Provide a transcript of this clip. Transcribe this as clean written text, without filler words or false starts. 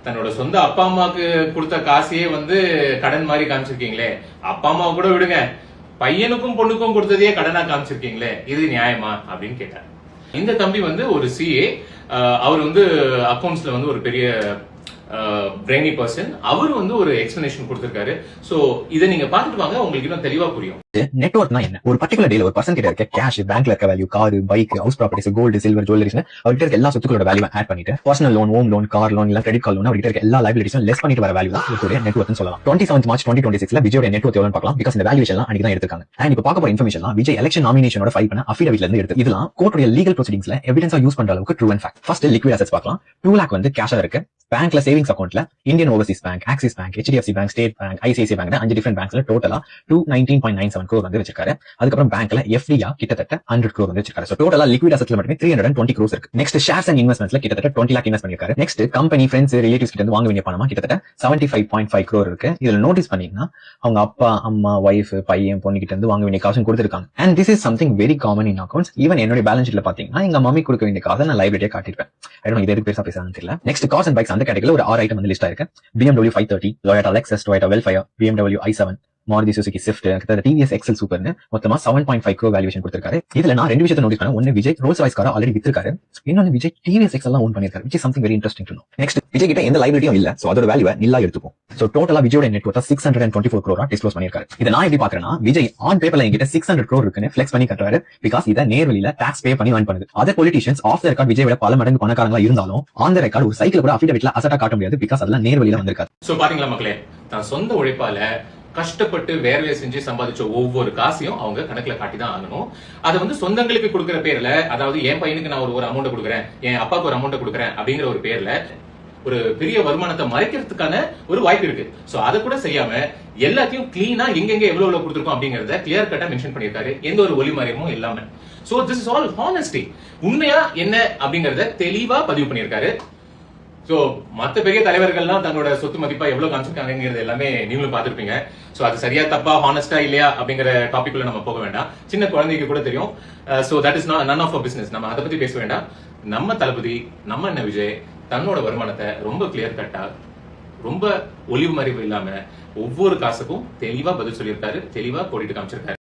தன்னோட சொந்த அப்பா அம்மாவுக்கு கொடுத்த காசையே வந்து கடன் மாதிரி காமிச்சிருக்கீங்களே, அப்பா அம்மாவை கூட விடுங்க, பையனுக்கும் பொண்ணுக்கும் கொடுத்ததையே கடனா காமிச்சிருக்கீங்களே, இது நியாயமா அப்படின்னு கேட்டார். இந்த தம்பி வந்து ஒரு சிஏ, அவர் வந்து அக்கௌண்ட்ஸ்ல வந்து ஒரு பெரிய பிரெய்னி பர்சன். அவர் வந்து ஒரு எக்ஸ்பிளனேஷன் கொடுத்திருக்காரு. சோ இதை நீங்க பாத்துட்டு வாங்க, உங்களுக்கு இன்னும் தெளிவா புரியும். நெட்வொர்க்னா என்ன? ஒரு பர்டிகுலர் டேல ஒரு பர்சன் கிட்ட இருக்க கேஷ், பேங்க்ல இருக்க value, car, bike, house properties, gold, silver, jewelleries, அவர்கிட்ட இருக்க எல்லா சொத்துக்களோட வேல்யூ ஆட் பண்ணிட்டு personal loan, home loan, car loan, இல்ல கிரெடிட் கார்டு லோன், அவர்கிட்ட இருக்க எல்லா லைபிலிட்டிஸும் லெஸ் பண்ணிட்டு வர வேல்யூ தான் இதோட நெட்வொர்க்னு சொல்லலாம். 27 மார்ச் 2026 விஜயோட நெட்வொர்க் எவ்வளவு பார்க்கலாம். பிகாஸ் இந்த வேல்யூவேஷன் எல்லாம் அன்னைக்கு தான் எடுத்துக்காங்க. அண்ட் இப்போ பார்க்க போற இன்ஃபர்மேஷன் விஜய் எலெக்ஷன் நாமினேஷனோட ஃபைல் பண்ண அஃபிடவிட்ல இருந்து எடுத்து. இதெல்லாம் கோர்ட்டுடைய லீகல் ப்ரொசீடிங்ஸ்ல எவிடன்ஸா யூஸ் பண்ற அளவுக்கு true and fact. First liquid assets பார்க்கலாம். 2 lakh வந்து கேஷா இருக்கு. பேங்க்ல சேவிங்ஸ் அக்கௌண்ட்ல Indian overseas bank, axis bank, HDFC bank, state bank, ICICI bank 5 different பேங்க்ஸ்ல டோட்டலா 219.97 crore வந்து வச்சிருக்காரு. அதுக்கப்புறம் பேங்க்ல FDயா கிட்டத்தட்ட 100 crore வந்து வச்சிருக்காரு. சோ டோட்டலா லிக்விட் அசெட்ஸ்ல மட்டுமே 320 crores இருக்கு. நெக்ஸ்ட் ஷேர்ஸ் அண்ட் இன்வெஸ்ட்மெண்ட்ஸ்ல கிட்டத்தட்ட 20 lakh இன்வெஸ்ட் பண்ணிருக்காரு. நெக்ஸ்ட் கம்பெனி, ஃப்ரெண்ட்ஸ், ரிலேட்டிவ்ஸ் கிட்ட இருந்து வாங்க வேண்டிய பணமா கிட்டத்தட்ட 75.5 crore இருக்கு. இதுல நோட்டீஸ் பண்ணீங்கன்னா அவங்க அப்பா, அம்மா, வைஃப், பையன், பொண்ணு கிட்ட இருந்து வாங்க வேண்டிய காசு கொடுத்திருக்காங்க. And this is something very common in accounts. Even என்னோட பேலன்ஸ் ஷீட்ல பாத்தீங்கன்னா எங்க மம்மி கொடுக்க வேண்டிய காசை நான் லைப்ரரியா காட்டிருப்பேன். இது எதுக்கு பெருசா பேசுறாங்கன்னு தெரியல. நெக்ஸ்ட் கார்ஸ் அண்ட் பைக்ஸ் அந்த கேட்டகரியில ஒரு 6 ஐட்டம் வந்து லிஸ்ட் ஆயிருக்கு. BMW 530, Toyota Lexus, Toyota Velfire, BMW i7, Maruti Suzuki Swift, TVS XL Superன்னு மொத்தமா 7.5 crore வேல்யூவேஷன் கொடுத்திருக்காரு. இதுல நான் 2 விஷயத்தை நோட்டீஸ் பண்ணேன். ஒன்னு, விஜய் ரோல்ஸ் ராய்ஸ் காரை ஆல்ரெடி வித்திருக்காரு. இன்னொன்னு, விஜய் TVS XL எல்லாம் ஓன் பண்ணிருக்காரு. which is something very interesting to know. Next, Vijay கிட்ட எந்த லைபிலிட்டியும் இல்ல. சோ அதோட வேல்யூவை நில்லா எடுத்துப்போம். சோ டோட்டலா விஜயோட நெட் வொர்த் 624 crore டிஸ்க்ளோஸ் பண்ணிருக்காரு. இதை நான் எப்படி பாக்குறேன்னா, விஜய் ஆன் பேப்பர்ல என்கிட்ட 600 crore இருக்குன்னு ஃபிளெக்ஸ் பண்ணி கட்டுறாரு. பிகாஸ் இதை நேர்வழியில டாக்ஸ் பே பண்ணி வான் பண்ணுது. Other politicians off the record Vijay விட பல மடங்கு பணக்காரங்களா இருந்தாலும் ஆன் த ரெக்கார்ட் ஒரு சைக்கிள் கூட அஃபிடவிட்ல அசட்டா காட்ட முடியாது. பிகாஸ் அதெல்லாம் நேர்வழியில வந்திருக்காரு. சோ பாத்தீங்களா மக்களே, தான் சொந்த உழைப்பால கஷ்டப்பட்டு வேர்வையை செஞ்சு சம்பாதிச்ச ஒவ்வொரு காசையும் அவங்க கணக்குல காட்டி தான் ஆகணும். அதை வந்து சொந்தங்களுக்கு கொடுக்குற பேர்ல, அதாவது என் பையனுக்கு நான் ஒரு அமௌண்ட் கொடுக்குறேன், என் அப்பாவுக்கு ஒரு அமௌண்ட் கொடுக்குறேன் அப்படிங்கிற ஒரு பேர்ல ஒரு பெரிய வருமானத்தை மறைக்கிறதுக்கான ஒரு வாய்ப்பு இருக்கு. சோ அதை கூட செய்யாம எல்லாத்தையும் கிளீனா எங்கெங்க எவ்வளவு கொடுத்துருக்கோம் அப்படிங்கறத கிளியர் கட்டா மென்ஷன் பண்ணிருக்காரு, எந்த ஒரு ஒளிமறைமும் இல்லாம. So this is all honesty. உண்மையா என்ன அப்படிங்கறத தெளிவா பதிவு பண்ணிருக்காரு. சோ மத்த பெரிய தலைவர்கள்லாம் தங்களோட சொத்து மதிப்பா எவ்வளவு காமிச்சிருக்காங்கிறது எல்லாமே நீங்களும் பாத்துருப்பீங்க. சோ அது சரியா தப்பா, ஹானஸ்டா இல்லையா அப்படிங்கிற டாபிக்ல நம்ம போக வேண்டாம். சின்ன குழந்தைக்கு கூட தெரியும். So that is none of our business. நம்ம அதை பத்தி பேச வேண்டாம். நம்ம தளபதி, நம்ம என்ன விஜய் தன்னோட வருமானத்தை ரொம்ப கிளியர் கட்டா, ரொம்ப ஒளிவு மறைவு இல்லாம ஒவ்வொரு காசுக்கும் தெளிவா பதில் சொல்லியிருக்காரு, தெளிவா கோடிட்டு காமிச்சிருக்காரு.